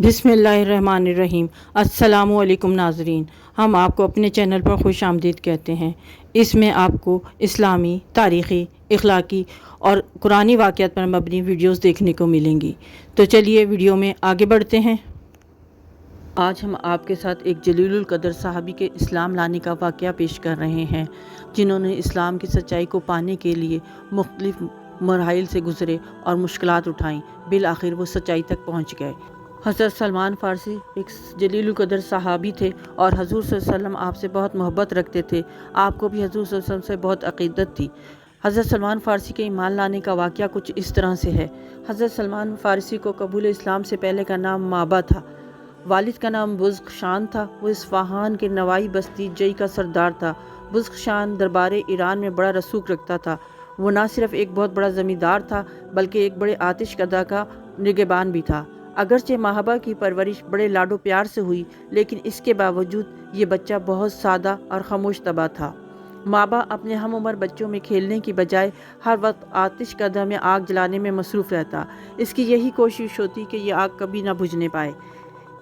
بسم اللہ الرحمن الرحیم۔ السلام علیکم ناظرین، ہم آپ کو اپنے چینل پر خوش آمدید کہتے ہیں۔ اس میں آپ کو اسلامی، تاریخی، اخلاقی اور قرآنی واقعات پر مبنی ویڈیوز دیکھنے کو ملیں گی۔ تو چلیے ویڈیو میں آگے بڑھتے ہیں۔ آج ہم آپ کے ساتھ ایک جلیل القدر صحابی کے اسلام لانے کا واقعہ پیش کر رہے ہیں، جنہوں نے اسلام کی سچائی کو پانے کے لیے مختلف مراحل سے گزرے اور مشکلات اٹھائیں، بالآخر وہ سچائی تک پہنچ گئے۔ حضرت سلمان فارسی ایک جلیل القدر صحابی تھے اور حضور صلی اللہ علیہ وسلم آپ سے بہت محبت رکھتے تھے۔ آپ کو بھی حضور صلی اللہ علیہ وسلم سے بہت عقیدت تھی۔ حضرت سلمان فارسی کے ایمان لانے کا واقعہ کچھ اس طرح سے ہے۔ حضرت سلمان فارسی کو قبول اسلام سے پہلے کا نام مابا تھا۔ والد کا نام بزق شان تھا۔ وہ اصفہان کے نوائی بستی جئی کا سردار تھا۔ بزق شان دربار ایران میں بڑا رسوخ رکھتا تھا۔ وہ نہ صرف ایک بہت بڑا زمیندار تھا بلکہ ایک بڑے آتش کده کا نگہبان بھی تھا۔ اگرچہ مابا کی پرورش بڑے لاڈ و پیار سے ہوئی، لیکن اس کے باوجود یہ بچہ بہت سادہ اور خاموش طبع تھا۔ مابا اپنے ہم عمر بچوں میں کھیلنے کی بجائے ہر وقت آتش کده میں آگ جلانے میں مصروف رہتا۔ اس کی یہی کوشش ہوتی کہ یہ آگ کبھی نہ بجھنے پائے۔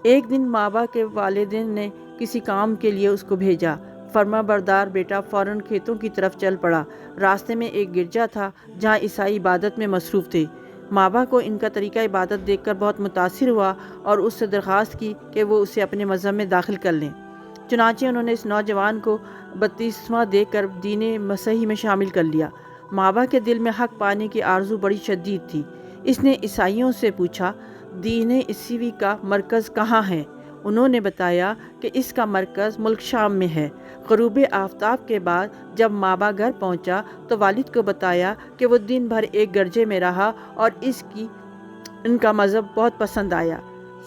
ایک دن مابا کے والدین نے کسی کام کے لیے اس کو بھیجا۔ فرما بردار بیٹا فوراً کھیتوں کی طرف چل پڑا۔ راستے میں ایک گرجا تھا جہاں عیسائی عبادت میں مصروف تھے۔ مابا کو ان کا طریقہ عبادت دیکھ کر بہت متاثر ہوا اور اس سے درخواست کی کہ وہ اسے اپنے مذہب میں داخل کر لیں۔ چنانچہ انہوں نے اس نوجوان کو بپتسمہ دے کر دین مسیحی میں شامل کر لیا۔ مابا کے دل میں حق پانے کی آرزو بڑی شدید تھی۔ اس نے عیسائیوں سے پوچھا، دین عیسوی کا مرکز کہاں ہے؟ انہوں نے بتایا کہ اس کا مرکز ملک شام میں ہے۔ غروب آفتاب کے بعد جب مابا گھر پہنچا تو والد کو بتایا کہ وہ دن بھر ایک گرجے میں رہا اور ان کا مذہب بہت پسند آیا۔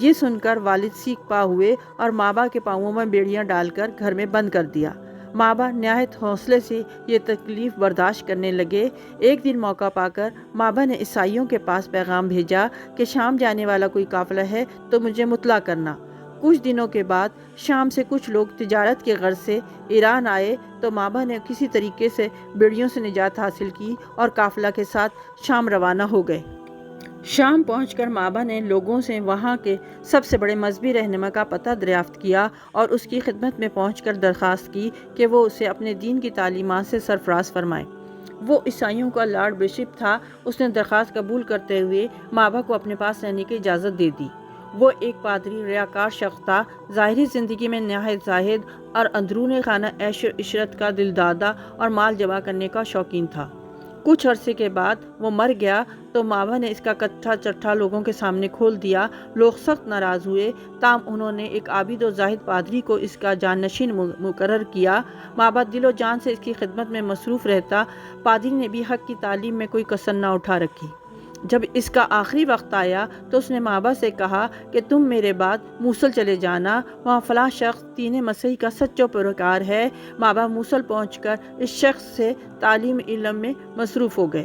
یہ سن کر والد سیکھ پا ہوئے اور مابا کے پاؤں میں بیڑیاں ڈال کر گھر میں بند کر دیا۔ مابا نہایت حوصلے سے یہ تکلیف برداشت کرنے لگے۔ ایک دن موقع پا کر مابا نے عیسائیوں کے پاس پیغام بھیجا کہ شام جانے والا کوئی قافلہ ہے تو مجھے مطلع کرنا۔ کچھ دنوں کے بعد شام سے کچھ لوگ تجارت کے غرض سے ایران آئے تو مابا نے کسی طریقے سے بیڑیوں سے نجات حاصل کی اور قافلہ کے ساتھ شام روانہ ہو گئے۔ شام پہنچ کر مابا نے لوگوں سے وہاں کے سب سے بڑے مذہبی رہنما کا پتہ دریافت کیا اور اس کی خدمت میں پہنچ کر درخواست کی کہ وہ اسے اپنے دین کی تعلیمات سے سرفراز فرمائے۔ وہ عیسائیوں کا لارڈ بشپ تھا۔ اس نے درخواست قبول کرتے ہوئے مابا کو اپنے پاس رہنے کی اجازت دے دی۔ وہ ایک پادری ریاکار شخص تھا، ظاہری زندگی میں نہایت زاہد اور اندرون خانہ عیش و عشرت کا دلدادہ اور مال جمع کرنے کا شوقین تھا۔ کچھ عرصے کے بعد وہ مر گیا تو مابا نے اس کا کتھا چٹھا لوگوں کے سامنے کھول دیا۔ لوگ سخت ناراض ہوئے، تاہم انہوں نے ایک عابد و زاہد پادری کو اس کا جانشین مقرر کیا۔ مابا دل و جان سے اس کی خدمت میں مصروف رہتا۔ پادری نے بھی حق کی تعلیم میں کوئی کسر نہ اٹھا رکھی۔ جب اس کا آخری وقت آیا تو اس نے مابا سے کہا کہ تم میرے بعد موصل چلے جانا، وہاں فلاں شخص دین مسیحی کا سچا پیروکار ہے۔ مابا موصل پہنچ کر اس شخص سے تعلیم علم میں مصروف ہو گئے۔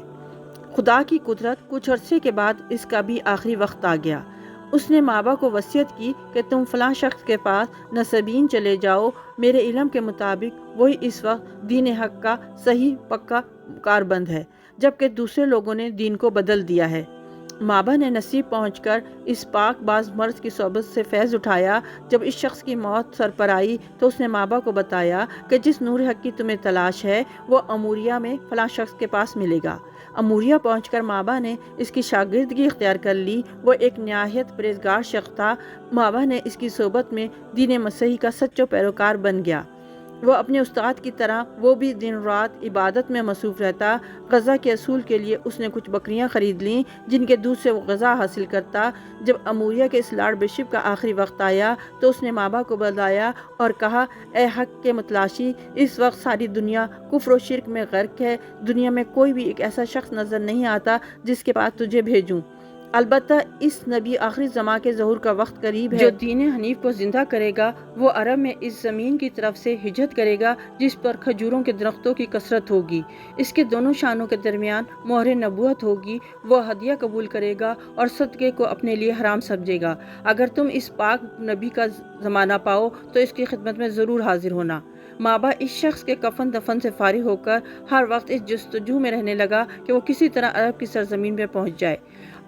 خدا کی قدرت، کچھ عرصے کے بعد اس کا بھی آخری وقت آ گیا۔ اس نے مابا کو وصیت کی کہ تم فلاں شخص کے پاس نسبین چلے جاؤ، میرے علم کے مطابق وہی اس وقت دین حق کا صحیح پکا کاربند ہے، جبکہ دوسرے لوگوں نے دین کو بدل دیا ہے۔ مابا نے نصیب پہنچ کر اس پاک باز مرد کی صحبت سے فیض اٹھایا۔ جب اس شخص کی موت سر پر آئی تو اس نے مابا کو بتایا کہ جس نور حق کی تمہیں تلاش ہے وہ اموریہ میں فلاں شخص کے پاس ملے گا۔ اموریہ پہنچ کر مابا نے اس کی شاگردگی اختیار کر لی۔ وہ ایک نہایت پرہیزگار شخص تھا۔ مابا نے اس کی صحبت میں دین مسیحی کا سچا پیروکار بن گیا۔ وہ اپنے استاد کی طرح وہ بھی دن رات عبادت میں مصروف رہتا۔ غذا کے اصول کے لیے اس نے کچھ بکریاں خرید لیں جن کے دودھ سے وہ غذا حاصل کرتا۔ جب اموریہ کے اس لارڈ بشپ کا آخری وقت آیا تو اس نے مابا کو بلایا اور کہا، اے حق کے متلاشی، اس وقت ساری دنیا کفر و شرک میں غرق ہے۔ دنیا میں کوئی بھی ایک ایسا شخص نظر نہیں آتا جس کے پاس تجھے بھیجوں۔ البتہ اس نبی آخری زمان کے ظہور کا وقت قریب ہے۔ جو دین حنیف کو زندہ کرے گا وہ عرب میں اس زمین کی طرف سے ہجرت کرے گا جس پر کھجوروں کے درختوں کی کثرت ہوگی۔ اس کے دونوں شانوں کے درمیان مہر نبوت ہوگی۔ وہ ہدیہ قبول کرے گا اور صدقے کو اپنے لیے حرام سمجھے گا۔ اگر تم اس پاک نبی کا زمانہ پاؤ تو اس کی خدمت میں ضرور حاضر ہونا۔ مابا اس شخص کے کفن دفن سے فارغ ہو کر ہر وقت اس جستجو میں رہنے لگا کہ وہ کسی طرح عرب کی سرزمین پہ پہنچ جائے۔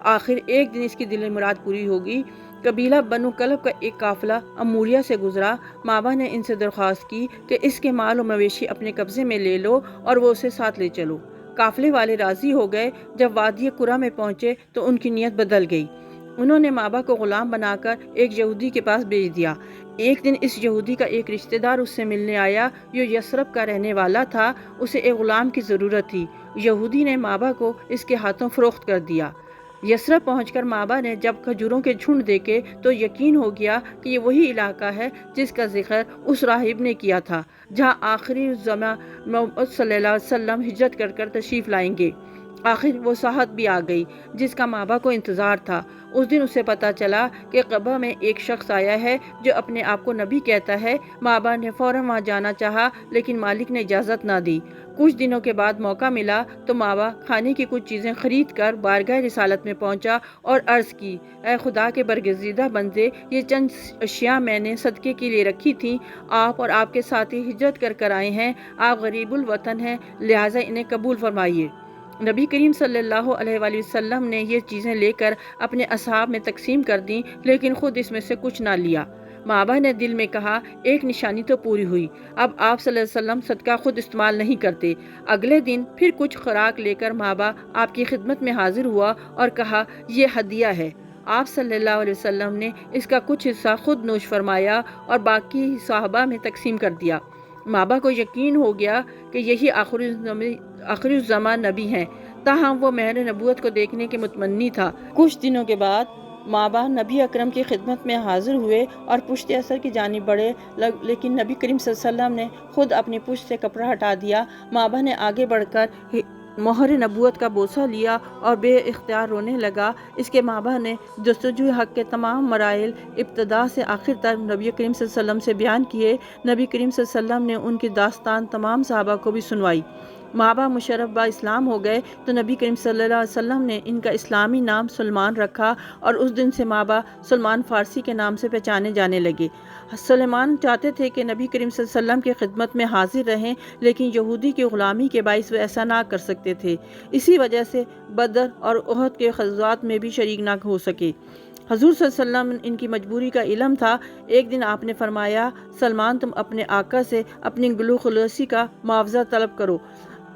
آخر ایک دن اس کی دل مراد پوری ہوگی۔ قبیلہ بنو کلب کا ایک قافلہ اموریہ سے گزرا۔ مابا نے ان سے درخواست کی کہ اس کے مال و مویشی اپنے قبضے میں لے لو اور وہ اسے ساتھ لے چلو۔ قافلے والے راضی ہو گئے۔ جب وادی قرا میں پہنچے تو ان کی نیت بدل گئی۔ انہوں نے مابا کو غلام بنا کر ایک یہودی کے پاس بھیج دیا۔ ایک دن اس یہودی کا ایک رشتہ دار اس سے ملنے آیا جو یثرب کا رہنے والا تھا۔ اسے ایک غلام کی ضرورت تھی۔ یہودی نے مابا کو اس کے ہاتھوں فروخت کر دیا۔ یثرب پہنچ کر مابا نے جب کھجوروں کے جھنڈ دیکھے تو یقین ہو گیا کہ یہ وہی علاقہ ہے جس کا ذکر اس راہب نے کیا تھا، جہاں آخری زمان محمد صلی اللہ علیہ وسلم ہجرت کر تشریف لائیں گے۔ آخر وہ ساحت بھی آ گئی جس کا مابا کو انتظار تھا۔ اس دن اسے پتا چلا کہ قبا میں ایک شخص آیا ہے جو اپنے آپ کو نبی کہتا ہے۔ مابا نے فوراً وہاں جانا چاہا لیکن مالک نے اجازت نہ دی۔ کچھ دنوں کے بعد موقع ملا تو مابا کھانے کی کچھ چیزیں خرید کر بارگاہ رسالت میں پہنچا اور عرض کی، اے خدا کے برگزیدہ بندے، یہ چند اشیاء میں نے صدقے کے لیے رکھی تھیں۔ آپ اور آپ کے ساتھی ہجرت کر آئے ہیں۔ آپ غریب الوطن ہیں، لہٰذا انہیں قبول فرمائیے۔ نبی کریم صلی اللہ علیہ وآلہ وسلم نے یہ چیزیں لے کر اپنے اصحاب میں تقسیم کر دیں لیکن خود اس میں سے کچھ نہ لیا۔ مابا نے دل میں کہا، ایک نشانی تو پوری ہوئی، اب آپ صلی اللہ علیہ وسلم صدقہ خود استعمال نہیں کرتے۔ اگلے دن پھر کچھ خوراک لے کر مابا آپ کی خدمت میں حاضر ہوا اور کہا، یہ ہدیہ ہے۔ آپ صلی اللہ علیہ وسلم نے اس کا کچھ حصہ خود نوش فرمایا اور باقی صحابہ میں تقسیم کر دیا۔ مابا کو یقین ہو گیا کہ یہی آخری الزمان نبی ہیں، تاہم وہ مہر نبوت کو دیکھنے کے متمنی تھا۔ کچھ دنوں کے بعد مابا نبی اکرم کی خدمت میں حاضر ہوئے اور پشت اثر کی جانب بڑھے، لیکن نبی کریم صلی اللہ علیہ وسلم نے خود اپنی پشت سے کپڑا ہٹا دیا۔ مابا نے آگے بڑھ کر مہر نبوت کا بوسہ لیا اور بے اختیار رونے لگا۔ اس کے مابا نے جستجوی حق کے تمام مراحل ابتدا سے آخر تک نبی کریم صلی اللہ علیہ وسلم سے بیان کیے۔ نبی کریم صلی اللہ علیہ وسلم نے ان کی داستان تمام صحابہ کو بھی سنوائی۔ مابا مشرف با اسلام ہو گئے تو نبی کریم صلی اللہ علیہ وسلم نے ان کا اسلامی نام سلمان رکھا اور اس دن سے مابا سلمان فارسی کے نام سے پہچانے جانے لگے۔ سلمان چاہتے تھے کہ نبی کریم صلی اللہ علیہ وسلم کی خدمت میں حاضر رہیں لیکن یہودی کی غلامی کے باعث وہ ایسا نہ کر سکتے تھے۔ اسی وجہ سے بدر اور احد کے غزوات میں بھی شریک نہ ہو سکے۔ حضور صلی اللہ علیہ وسلم ان کی مجبوری کا علم تھا۔ ایک دن آپ نے فرمایا، سلمان تم اپنے آقا سے اپنی گلو خلوصی کا معاوضہ طلب کرو۔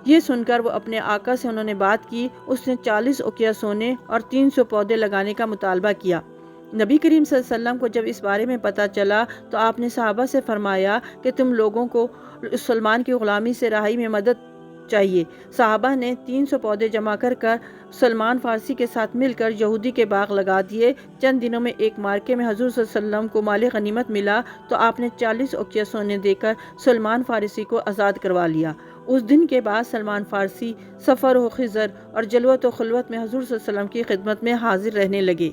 یہ سن کر وہ اپنے آقا سے انہوں نے بات کی۔ اس نے 40 اوقیہ سونے اور 300 پودے لگانے کا مطالبہ کیا۔ نبی کریم صلی اللہ علیہ وسلم کو جب اس بارے میں پتہ چلا تو آپ نے صحابہ سے فرمایا کہ تم لوگوں کو سلمان کی غلامی سے رہائی میں مدد چاہیے۔ صحابہ نے 300 پودے جمع کر سلمان فارسی کے ساتھ مل کر یہودی کے باغ لگا دیے۔ چند دنوں میں ایک مارکے میں حضور صلی اللہ علیہ وسلم کو مال غنیمت ملا تو آپ نے 40 اوقیہ سونے دے کر سلمان فارسی کو آزاد کروا لیا۔ اس دن کے بعد سلمان فارسی سفر و خضر اور جلوت و خلوت میں حضور صلی اللہ علیہ وسلم کی خدمت میں حاضر رہنے لگے۔